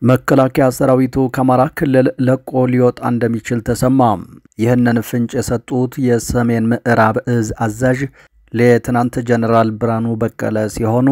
መከላከያ ሰራዊቱ ከአማራ ክልል ለቆ ሊወጣ እንደሚችል ተሰማ። ይህንን ፍንጭ የሰጡት የሰሜን ምዕራብ እዝ አዛዥ ሌተናንት ጀነራል ብርሃኑ በቀለ ሲሆኑ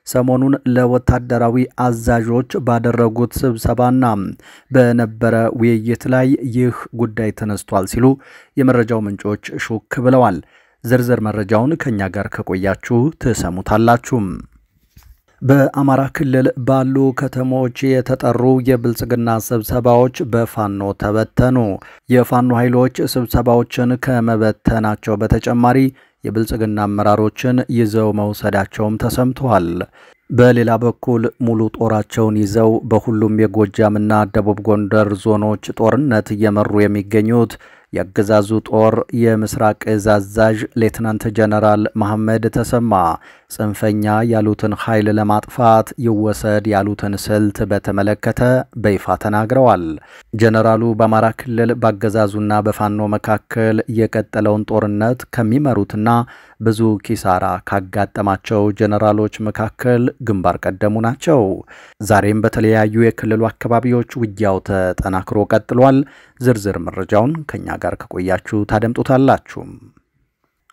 ሰሞኑን ለወታደራዊ አዛዦች ባደረጉት ስብሰባና በነበረ ውይይት ላይ ይህ ጉዳይ ተነስቷል ሲሉ የመረጃው ምንጮች ሹክ ብለዋል። ዝርዝር መረጃውን ከኛ ጋር ከቆያችሁ ተሰሙታላችሁ። በአማራ ክልል ባሉ ከተሞች የተጠሩ የብልጽግና ስብሰባዎች በፋኖ ተበተኑ። የፋኖ ኃይሎች ስብሰባዎችን ከመበተናቸው በተጨማሪ የብልጽግና አመራሮችን ይዘው መውሰዳቸውም ተሰምቷል። በሌላ በኩል ሙሉ ጦራቸውን ይዘው በሁሉም የጎጃምና ደቡብ ጎንደር ዞኖች ጦርነት እየመሩ የሚገኙት የአገዛዙ ጦር የምስራቅ እዝ አዛዥ ሌተናንት ጀነራል መሐመድ ተሰማ ጽንፈኛ ያሉትን ኃይል ለማጥፋት ይወሰድ ያሉትን ስልት በተመለከተ በይፋ ተናግረዋል። ጀነራሉ በአማራ ክልል በአገዛዙና በፋኖ መካከል የቀጠለውን ጦርነት ከሚመሩትና ብዙ ኪሳራ ካጋጠማቸው ጀነራሎች መካከል ግንባር ቀደሙ ናቸው። ዛሬም በተለያዩ የክልሉ አካባቢዎች ውጊያው ተጠናክሮ ቀጥሏል። ዝርዝር መረጃውን ከኛ ጋር ከቆያችሁ ታደምጡታላችሁ።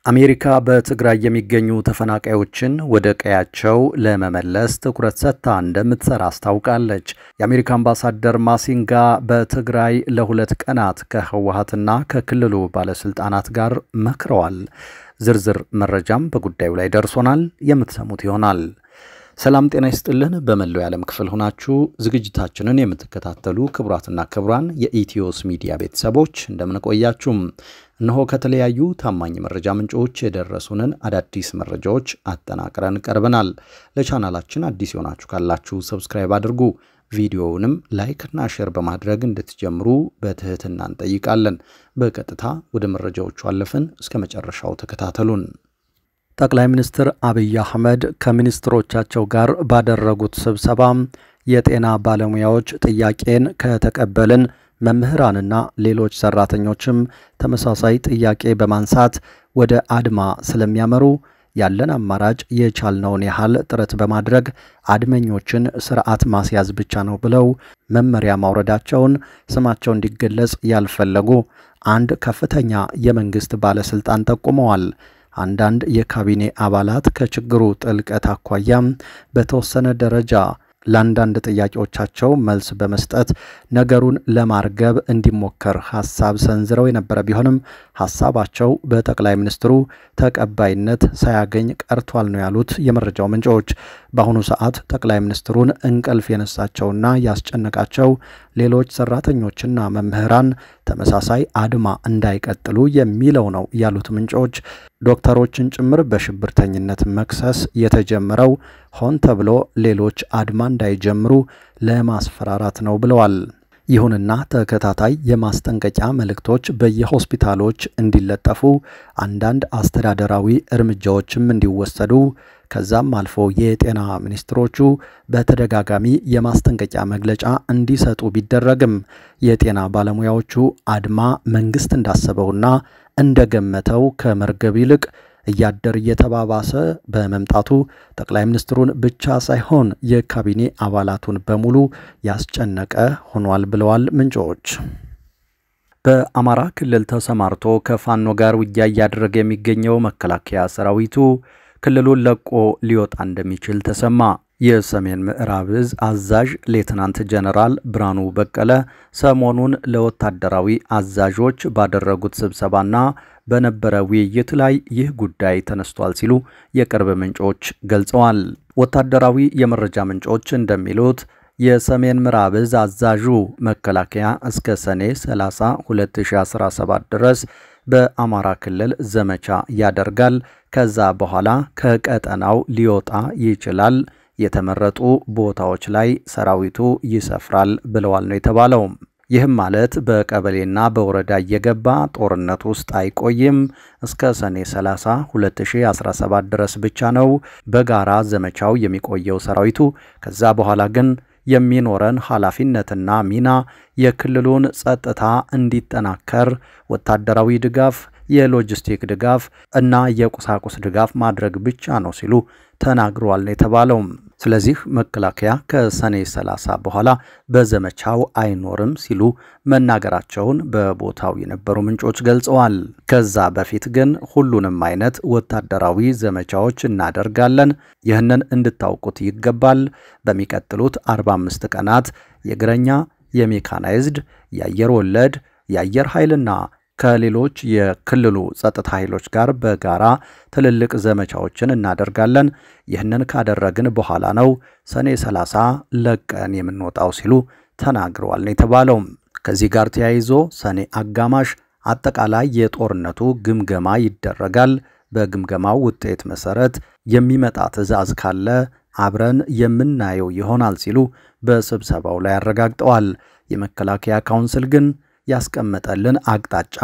አሜሪካ በትግራይ የሚገኙ ተፈናቃዮችን ወደ ቀያቸው ለመመለስ ትኩረት ሰጥታ እንደምትሰራ አስታውቃለች። የአሜሪካ አምባሳደር ማሲንጋ በትግራይ ለ2 ቀናት ከህወሓትና ከክልሉ ባለስልጣናት ጋር መክረዋል። ዝርዝር መረጃም በጉዳዩ ላይ ደርሶናል፣ የምትሰሙት ይሆናል። ሰላም ጤና ይስጥልን። በመላው የዓለም ክፍል ሆናችሁ ዝግጅታችንን የምትከታተሉ ክቡራትና ክቡራን የኢትዮስ ሚዲያ ቤተሰቦች እንደምን ቆያችሁ? እነሆ ከተለያዩ ታማኝ መረጃ ምንጮች የደረሱንን አዳዲስ መረጃዎች አጠናቅረን ቀርበናል። ለቻናላችን አዲስ ሆናችሁ ካላችሁ ሰብስክራይብ አድርጉ። ቪዲዮውንም ላይክ እና ሼር በማድረግ እንድትጀምሩ በትህትና እንጠይቃለን። በቀጥታ ወደ መረጃዎቹ አለፍን። እስከ መጨረሻው ተከታተሉን። ጠቅላይ ሚኒስትር አብይ አህመድ ከሚኒስትሮቻቸው ጋር ባደረጉት ስብሰባ የጤና ባለሙያዎች ጥያቄን ከተቀበልን መምህራንና ሌሎች ሰራተኞችም ተመሳሳይ ጥያቄ በማንሳት ወደ አድማ ስለሚያመሩ ያለን አማራጭ የቻልነውን ያህል ጥረት በማድረግ አድመኞችን ስርዓት ማስያዝ ብቻ ነው ብለው መመሪያ ማውረዳቸውን ስማቸው እንዲገለጽ ያልፈለጉ አንድ ከፍተኛ የመንግስት ባለስልጣን ጠቁመዋል። አንዳንድ የካቢኔ አባላት ከችግሩ ጥልቀት አኳያም በተወሰነ ደረጃ ለአንዳንድ ጥያቄዎቻቸው መልስ በመስጠት ነገሩን ለማርገብ እንዲሞከር ሐሳብ ሰንዝረው የነበረ ቢሆንም ሐሳባቸው በጠቅላይ ሚኒስትሩ ተቀባይነት ሳያገኝ ቀርቷል ነው ያሉት የመረጃው ምንጮች። በአሁኑ ሰዓት ጠቅላይ ሚኒስትሩን እንቅልፍ የነሳቸውና ያስጨነቃቸው ሌሎች ሰራተኞችና መምህራን ተመሳሳይ አድማ እንዳይቀጥሉ የሚለው ነው ያሉት ምንጮች። ዶክተሮችን ጭምር በሽብርተኝነት መክሰስ የተጀመረው ሆን ተብሎ ሌሎች አድማ እንዳይጀምሩ ለማስፈራራት ነው ብለዋል። ይሁንና ተከታታይ የማስጠንቀቂያ መልእክቶች በየሆስፒታሎች እንዲለጠፉ፣ አንዳንድ አስተዳደራዊ እርምጃዎችም እንዲወሰዱ ከዛም አልፎ የጤና ሚኒስትሮቹ በተደጋጋሚ የማስጠንቀቂያ መግለጫ እንዲሰጡ ቢደረግም የጤና ባለሙያዎቹ አድማ መንግስት እንዳሰበውና እንደገመተው ከመርገብ ይልቅ እያደር እየተባባሰ በመምጣቱ ጠቅላይ ሚኒስትሩን ብቻ ሳይሆን የካቢኔ አባላቱን በሙሉ ያስጨነቀ ሆኗል ብለዋል ምንጮች። በአማራ ክልል ተሰማርቶ ከፋኖ ጋር ውጊያ እያደረገ የሚገኘው መከላከያ ሰራዊቱ ክልሉን ለቆ ሊወጣ እንደሚችል ተሰማ። የሰሜን ምዕራብ እዝ አዛዥ ሌተናንት ጀነራል ብርሃኑ በቀለ ሰሞኑን ለወታደራዊ አዛዦች ባደረጉት ስብሰባና በነበረ ውይይት ላይ ይህ ጉዳይ ተነስቷል ሲሉ የቅርብ ምንጮች ገልጸዋል። ወታደራዊ የመረጃ ምንጮች እንደሚሉት የሰሜን ምዕራብ እዝ አዛዡ መከላከያ እስከ ሰኔ 30 2017 ድረስ በአማራ ክልል ዘመቻ ያደርጋል። ከዛ በኋላ ከቀጠናው ሊወጣ ይችላል። የተመረጡ ቦታዎች ላይ ሰራዊቱ ይሰፍራል ብለዋል ነው የተባለው። ይህም ማለት በቀበሌና በወረዳ እየገባ ጦርነት ውስጥ አይቆይም። እስከ ሰኔ 30 2017 ድረስ ብቻ ነው በጋራ ዘመቻው የሚቆየው ሰራዊቱ። ከዛ በኋላ ግን የሚኖረን ኃላፊነትና ሚና የክልሉን ጸጥታ እንዲጠናከር ወታደራዊ ድጋፍ፣ የሎጂስቲክ ድጋፍ እና የቁሳቁስ ድጋፍ ማድረግ ብቻ ነው ሲሉ ተናግረዋል የተባለው። ስለዚህ መከላከያ ከሰኔ 30 በኋላ በዘመቻው አይኖርም ሲሉ መናገራቸውን በቦታው የነበሩ ምንጮች ገልጸዋል። ከዛ በፊት ግን ሁሉንም አይነት ወታደራዊ ዘመቻዎች እናደርጋለን፣ ይህንን እንድታውቁት ይገባል። በሚቀጥሉት 45 ቀናት የእግረኛ፣ የሜካናይዝድ፣ የአየር ወለድ፣ የአየር ኃይልና ከሌሎች የክልሉ ጸጥታ ኃይሎች ጋር በጋራ ትልልቅ ዘመቻዎችን እናደርጋለን። ይህንን ካደረግን በኋላ ነው ሰኔ 30 ለቀን የምንወጣው ሲሉ ተናግረዋል የተባለው። ከዚህ ጋር ተያይዞ ሰኔ አጋማሽ አጠቃላይ የጦርነቱ ግምገማ ይደረጋል። በግምገማው ውጤት መሰረት የሚመጣ ትዕዛዝ ካለ አብረን የምናየው ይሆናል ሲሉ በስብሰባው ላይ አረጋግጠዋል። የመከላከያ ካውንስል ግን ያስቀመጠልን አቅጣጫ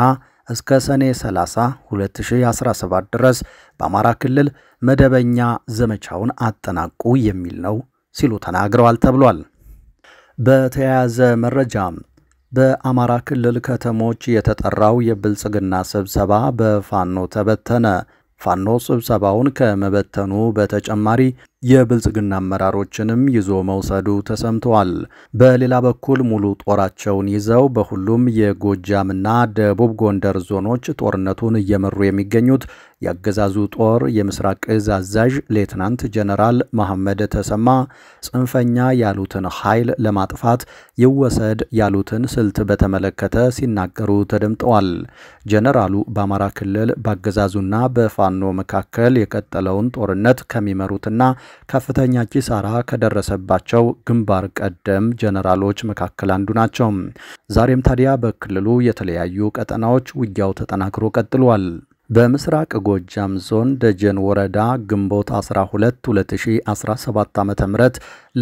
እስከ ሰኔ 30 2017 ድረስ በአማራ ክልል መደበኛ ዘመቻውን አጠናቁ የሚል ነው ሲሉ ተናግረዋል ተብሏል። በተያያዘ መረጃ በአማራ ክልል ከተሞች የተጠራው የብልጽግና ስብሰባ በፋኖ ተበተነ። ፋኖ ስብሰባውን ከመበተኑ በተጨማሪ የብልጽግና አመራሮችንም ይዞ መውሰዱ ተሰምቷል። በሌላ በኩል ሙሉ ጦራቸውን ይዘው በሁሉም የጎጃምና ደቡብ ጎንደር ዞኖች ጦርነቱን እየመሩ የሚገኙት ያገዛዙ ጦር የምስራቅ እዝ አዛዥ ሌተናንት ጀነራል መሐመድ ተሰማ ጽንፈኛ ያሉትን ኃይል ለማጥፋት ይወሰድ ያሉትን ስልት በተመለከተ ሲናገሩ ተደምጠዋል። ጀነራሉ በአማራ ክልል ባገዛዙና በፋኖ መካከል የቀጠለውን ጦርነት ከሚመሩትና ከፍተኛ ኪሳራ ከደረሰባቸው ግንባር ቀደም ጀነራሎች መካከል አንዱ ናቸው። ዛሬም ታዲያ በክልሉ የተለያዩ ቀጠናዎች ውጊያው ተጠናክሮ ቀጥሏል። በምስራቅ ጎጃም ዞን ደጀን ወረዳ ግንቦት 12 2017 ዓ.ም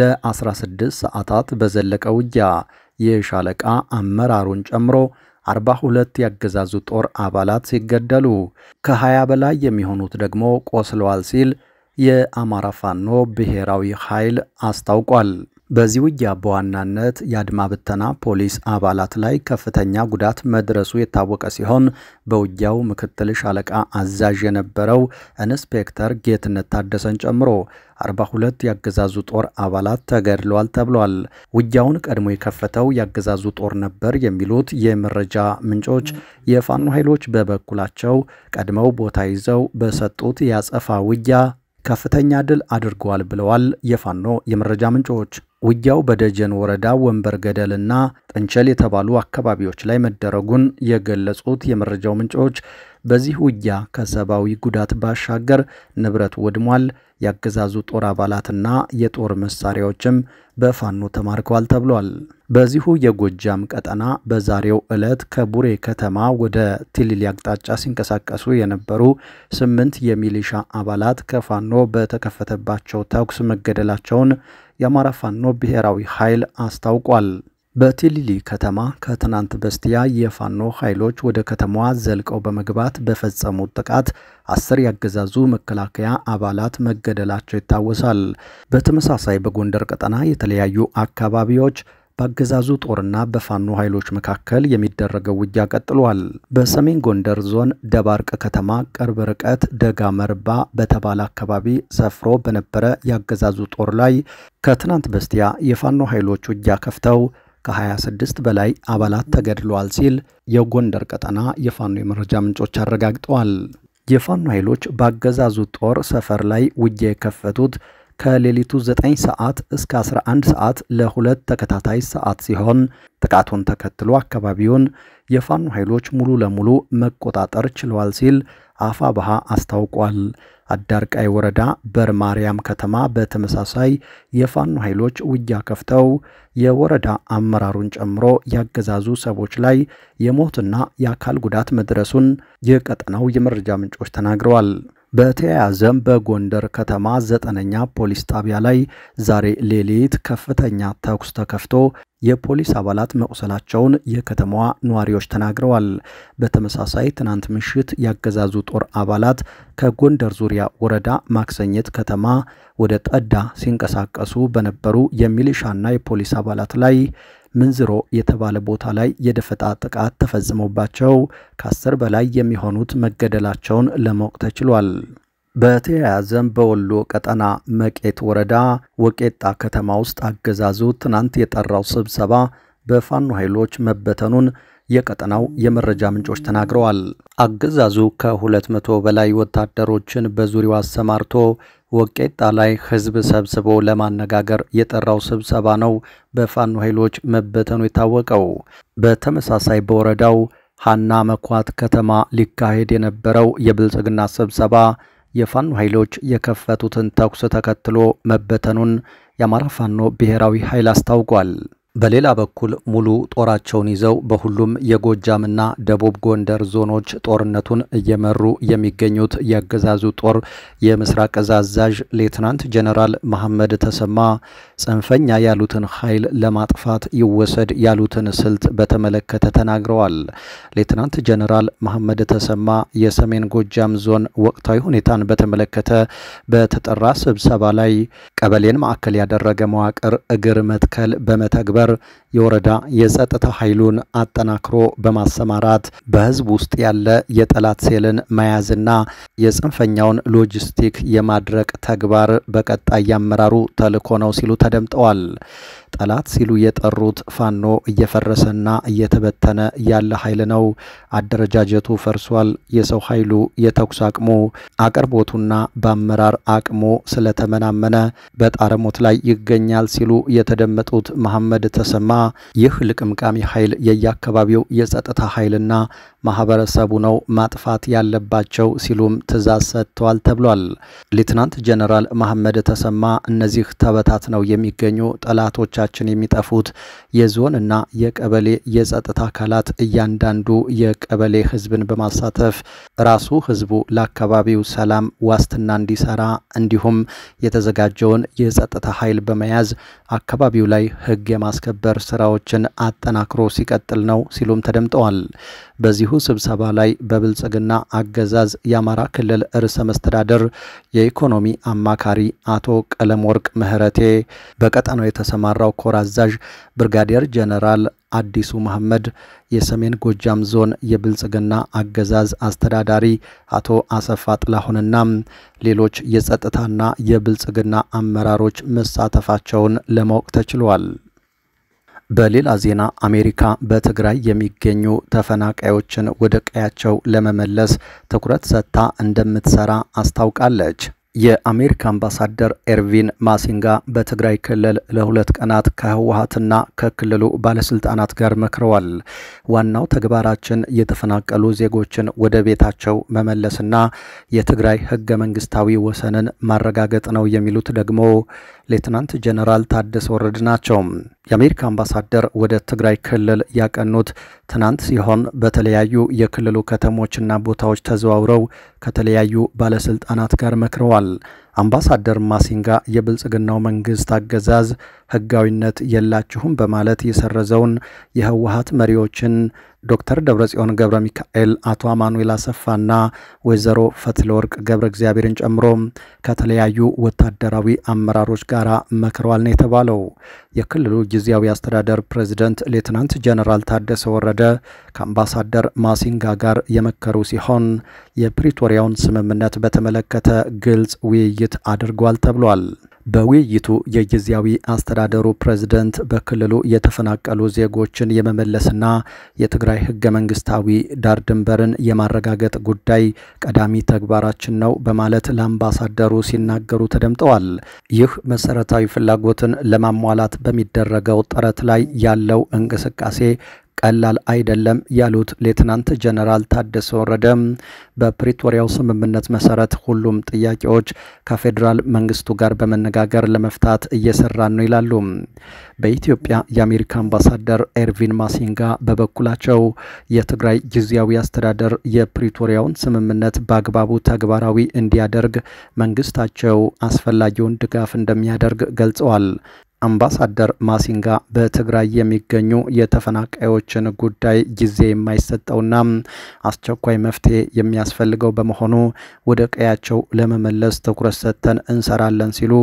ለ16 ሰዓታት በዘለቀ ውጊያ የሻለቃ አመራሩን ጨምሮ 42 ያገዛዙ ጦር አባላት ሲገደሉ ከ20 በላይ የሚሆኑት ደግሞ ቆስለዋል ሲል የአማራ ፋኖ ብሔራዊ ኃይል አስታውቋል። በዚህ ውጊያ በዋናነት የአድማ ብተና ፖሊስ አባላት ላይ ከፍተኛ ጉዳት መድረሱ የታወቀ ሲሆን በውጊያው ምክትል ሻለቃ አዛዥ የነበረው ኢንስፔክተር ጌትነት ታደሰን ጨምሮ 42 ያገዛዙ ጦር አባላት ተገድለዋል ተብሏል። ውጊያውን ቀድሞ የከፈተው ያገዛዙ ጦር ነበር የሚሉት የመረጃ ምንጮች የፋኖ ኃይሎች በበኩላቸው ቀድመው ቦታ ይዘው በሰጡት ያጸፋ ውጊያ ከፍተኛ ድል አድርገዋል ብለዋል የፋኖ የመረጃ ምንጮች። ውጊያው በደጀን ወረዳ ወንበር ገደልና ጥንቸል የተባሉ አካባቢዎች ላይ መደረጉን የገለጹት የመረጃው ምንጮች በዚህ ውጊያ ከሰብአዊ ጉዳት ባሻገር ንብረት ወድሟል፣ ያገዛዙ ጦር አባላትና የጦር መሳሪያዎችም በፋኖ ተማርከዋል ተብሏል። በዚሁ የጎጃም ቀጠና በዛሬው ዕለት ከቡሬ ከተማ ወደ ቲሊሊ አቅጣጫ ሲንቀሳቀሱ የነበሩ 8 የሚሊሻ አባላት ከፋኖ በተከፈተባቸው ተኩስ መገደላቸውን የአማራ ፋኖ ብሔራዊ ኃይል አስታውቋል። በቲሊሊ ከተማ ከትናንት በስቲያ የፋኖ ኃይሎች ወደ ከተማዋ ዘልቀው በመግባት በፈጸሙት ጥቃት 10 ያገዛዙ መከላከያ አባላት መገደላቸው ይታወሳል። በተመሳሳይ በጎንደር ቀጠና የተለያዩ አካባቢዎች በአገዛዙ ጦርና በፋኖ ኃይሎች መካከል የሚደረገው ውጊያ ቀጥሏል። በሰሜን ጎንደር ዞን ደባርቅ ከተማ ቅርብ ርቀት ደጋ መርባ በተባለ አካባቢ ሰፍሮ በነበረ ያገዛዙ ጦር ላይ ከትናንት በስቲያ የፋኖ ኃይሎች ውጊያ ከፍተው ከ26 በላይ አባላት ተገድለዋል ሲል የጎንደር ቀጠና የፋኖ የመረጃ ምንጮች አረጋግጠዋል። የፋኖ ኃይሎች በአገዛዙ ጦር ሰፈር ላይ ውጊያ የከፈቱት ከሌሊቱ 9 ሰዓት እስከ 11 ሰዓት ለሁለት ተከታታይ ሰዓት ሲሆን ጥቃቱን ተከትሎ አካባቢውን የፋኖ ኃይሎች ሙሉ ለሙሉ መቆጣጠር ችለዋል ሲል አፋብኃ አስታውቋል። አዳርቃይ ወረዳ በርማርያም ከተማ በተመሳሳይ የፋኖ ኃይሎች ውጊያ ከፍተው የወረዳ አመራሩን ጨምሮ ያገዛዙ ሰዎች ላይ የሞትና የአካል ጉዳት መድረሱን የቀጠናው የመረጃ ምንጮች ተናግረዋል። በተያያዘም በጎንደር ከተማ 9ኛ ፖሊስ ጣቢያ ላይ ዛሬ ሌሊት ከፍተኛ ተኩስ ተከፍቶ የፖሊስ አባላት መቁሰላቸውን የከተማዋ ነዋሪዎች ተናግረዋል። በተመሳሳይ ትናንት ምሽት ያገዛዙ ጦር አባላት ከጎንደር ዙሪያ ወረዳ ማክሰኘት ከተማ ወደ ጠዳ ሲንቀሳቀሱ በነበሩ የሚሊሻና የፖሊስ አባላት ላይ ምንዝሮ የተባለ ቦታ ላይ የደፈጣ ጥቃት ተፈጽሞባቸው ከ10 በላይ የሚሆኑት መገደላቸውን ለማወቅ ተችሏል። በተያያዘም በወሎ ቀጠና መቄት ወረዳ ወቄጣ ከተማ ውስጥ አገዛዙ ትናንት የጠራው ስብሰባ በፋኖ ኃይሎች መበተኑን የቀጠናው የመረጃ ምንጮች ተናግረዋል። አገዛዙ ከ200 በላይ ወታደሮችን በዙሪያው አሰማርቶ ወቄጣ ላይ ህዝብ ሰብስቦ ለማነጋገር የጠራው ስብሰባ ነው በፋኖ ኃይሎች መበተኑ የታወቀው። በተመሳሳይ በወረዳው ሃና መኳት ከተማ ሊካሄድ የነበረው የብልጽግና ስብሰባ የፋኖ ኃይሎች የከፈቱትን ተኩስ ተከትሎ መበተኑን የአማራ ፋኖ ብሔራዊ ኃይል አስታውቋል። በሌላ በኩል ሙሉ ጦራቸውን ይዘው በሁሉም የጎጃምና ደቡብ ጎንደር ዞኖች ጦርነቱን እየመሩ የሚገኙት የአገዛዙ ጦር የምስራቅ እዝ አዛዥ ሌተናንት ጀነራል መሐመድ ተሰማ ጽንፈኛ ያሉትን ኃይል ለማጥፋት ይወሰድ ያሉትን ስልት በተመለከተ ተናግረዋል። ሌተናንት ጀነራል መሐመድ ተሰማ የሰሜን ጎጃም ዞን ወቅታዊ ሁኔታን በተመለከተ በተጠራ ስብሰባ ላይ ቀበሌን ማዕከል ያደረገ መዋቅር እግር መትከል በመተግበር የወረዳ የጸጥታ ኃይሉን አጠናክሮ በማሰማራት በህዝብ ውስጥ ያለ የጠላት ሴልን መያዝና የጽንፈኛውን ሎጂስቲክ የማድረቅ ተግባር በቀጣይ ያመራሩ ተልዕኮ ነው ሲሉ ተደምጠዋል። ጠላት ሲሉ የጠሩት ፋኖ እየፈረሰና እየተበተነ ያለ ኃይል ነው። አደረጃጀቱ ፈርሷል። የሰው ኃይሉ የተኩስ አቅሙ አቅርቦቱና በአመራር አቅሙ ስለተመናመነ በጣረሞት ላይ ይገኛል ሲሉ የተደመጡት መሐመድ ተሰማ ይህ ልቅምቃሚ ኃይል የየአካባቢው የጸጥታ ኃይልና ማህበረሰቡ ነው ማጥፋት ያለባቸው ሲሉም ትዕዛዝ ሰጥተዋል ተብሏል። ሌተናንት ጀነራል መሐመድ ተሰማ እነዚህ ተበታትነው የሚገኙ ጠላቶቻችን የሚጠፉት የዞንና የቀበሌ የጸጥታ አካላት እያንዳንዱ የቀበሌ ህዝብን በማሳተፍ ራሱ ህዝቡ ለአካባቢው ሰላም ዋስትና እንዲሰራ እንዲሁም የተዘጋጀውን የጸጥታ ኃይል በመያዝ አካባቢው ላይ ህግ የማስከበር ስራዎችን አጠናክሮ ሲቀጥል ነው ሲሉም ተደምጠዋል። በዚሁ ስብሰባ ላይ በብልጽግና አገዛዝ የአማራ ክልል ርዕሰ መስተዳድር የኢኮኖሚ አማካሪ አቶ ቀለምወርቅ ምህረቴ፣ በቀጠናው የተሰማራው ኮር አዛዥ ብርጋዴር ጀነራል አዲሱ መሐመድ፣ የሰሜን ጎጃም ዞን የብልጽግና አገዛዝ አስተዳዳሪ አቶ አሰፋ ጥላሁንና ሌሎች የጸጥታና የብልጽግና አመራሮች መሳተፋቸውን ለማወቅ ተችሏል። በሌላ ዜና አሜሪካ በትግራይ የሚገኙ ተፈናቃዮችን ወደ ቀያቸው ለመመለስ ትኩረት ሰጥታ እንደምትሰራ አስታውቃለች። የአሜሪካ አምባሳደር ኤርቪን ማሲንጋ በትግራይ ክልል ለ2 ቀናት ከህወሓትና ከክልሉ ባለስልጣናት ጋር መክረዋል። ዋናው ተግባራችን የተፈናቀሉ ዜጎችን ወደ ቤታቸው መመለስና የትግራይ ህገ መንግስታዊ ወሰንን ማረጋገጥ ነው የሚሉት ደግሞ ሌተናንት ጀነራል ታደሰ ወረደ ናቸው። የአሜሪካ አምባሳደር ወደ ትግራይ ክልል ያቀኑት ትናንት ሲሆን በተለያዩ የክልሉ ከተሞችና ቦታዎች ተዘዋውረው ከተለያዩ ባለስልጣናት ጋር መክረዋል። አምባሳደር ማሲንጋ የብልጽግናው መንግስት አገዛዝ ህጋዊነት የላችሁም በማለት የሰረዘውን የህወሓት መሪዎችን ዶክተር ደብረጽዮን ገብረ ሚካኤል፣ አቶ አማኑኤል አሰፋና ወይዘሮ ፈትለወርቅ ገብረ እግዚአብሔርን ጨምሮ ከተለያዩ ወታደራዊ አመራሮች ጋር መክረዋል ነው የተባለው። የክልሉ ጊዜያዊ አስተዳደር ፕሬዝዳንት ሌተናንት ጀነራል ታደሰ ወረደ ከአምባሳደር ማሲንጋ ጋር የመከሩ ሲሆን የፕሪቶሪያውን ስምምነት በተመለከተ ግልጽ ውይይት አድርጓል ተብሏል። በውይይቱ የጊዜያዊ አስተዳደሩ ፕሬዝዳንት በክልሉ የተፈናቀሉ ዜጎችን የመመለስና የትግራይ ህገ መንግስታዊ ዳር ድንበርን የማረጋገጥ ጉዳይ ቀዳሚ ተግባራችን ነው በማለት ለአምባሳደሩ ሲናገሩ ተደምጠዋል። ይህ መሰረታዊ ፍላጎትን ለማሟላት በሚደረገው ጥረት ላይ ያለው እንቅስቃሴ ቀላል አይደለም ያሉት ሌተናንት ጀነራል ታደሰ ወረደ በፕሪቶሪያው ስምምነት መሰረት ሁሉም ጥያቄዎች ከፌደራል መንግስቱ ጋር በመነጋገር ለመፍታት እየሰራን ነው ይላሉ። በኢትዮጵያ የአሜሪካ አምባሳደር ኤርቪን ማሲንጋ በበኩላቸው የትግራይ ጊዜያዊ አስተዳደር የፕሪቶሪያውን ስምምነት በአግባቡ ተግባራዊ እንዲያደርግ መንግስታቸው አስፈላጊውን ድጋፍ እንደሚያደርግ ገልጸዋል። አምባሳደር ማሲንጋ በትግራይ የሚገኙ የተፈናቃዮችን ጉዳይ ጊዜ የማይሰጠውና አስቸኳይ መፍትሄ የሚያስፈልገው በመሆኑ ወደ ቀያቸው ለመመለስ ትኩረት ሰጥተን እንሰራለን ሲሉ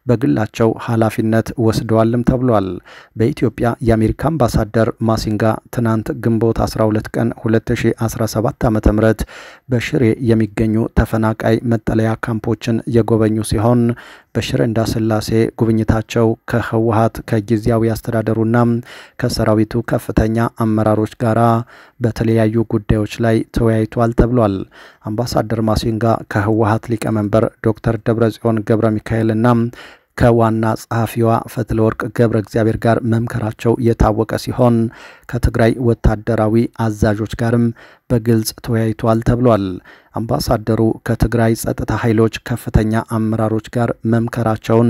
በግላቸው ኃላፊነት ወስደዋልም ተብሏል። በኢትዮጵያ የአሜሪካ አምባሳደር ማሲንጋ ትናንት ግንቦት 12 ቀን 2017 ዓ.ም በሽሬ የሚገኙ ተፈናቃይ መጠለያ ካምፖችን የጎበኙ ሲሆን በሽረ እንዳስላሴ ጉብኝታቸው ከህወሓት ከጊዜያዊ አስተዳደሩና ከሰራዊቱ ከፍተኛ አመራሮች ጋር በተለያዩ ጉዳዮች ላይ ተወያይቷል ተብሏል። አምባሳደር ማሲንጋ ከህወሓት ሊቀመንበር ዶክተር ደብረጽዮን ገብረ ሚካኤልና ከዋና ጸሐፊዋ ፈትለወርቅ ገብረ እግዚአብሔር ጋር መምከራቸው የታወቀ ሲሆን ከትግራይ ወታደራዊ አዛዦች ጋርም በግልጽ ተወያይቷል ተብሏል። አምባሳደሩ ከትግራይ ጸጥታ ኃይሎች ከፍተኛ አመራሮች ጋር መምከራቸውን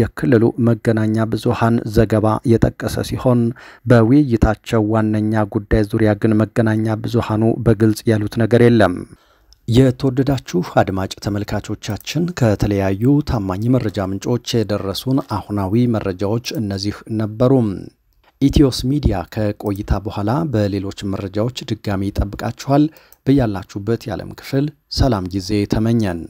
የክልሉ መገናኛ ብዙሃን ዘገባ የጠቀሰ ሲሆን በውይይታቸው ዋነኛ ጉዳይ ዙሪያ ግን መገናኛ ብዙሃኑ በግልጽ ያሉት ነገር የለም። የተወደዳችሁ አድማጭ ተመልካቾቻችን ከተለያዩ ታማኝ መረጃ ምንጮች የደረሱን አሁናዊ መረጃዎች እነዚህ ነበሩ። ኢትዮስ ሚዲያ ከቆይታ በኋላ በሌሎች መረጃዎች ድጋሚ ይጠብቃችኋል። በያላችሁበት የዓለም ክፍል ሰላም ጊዜ ተመኘን።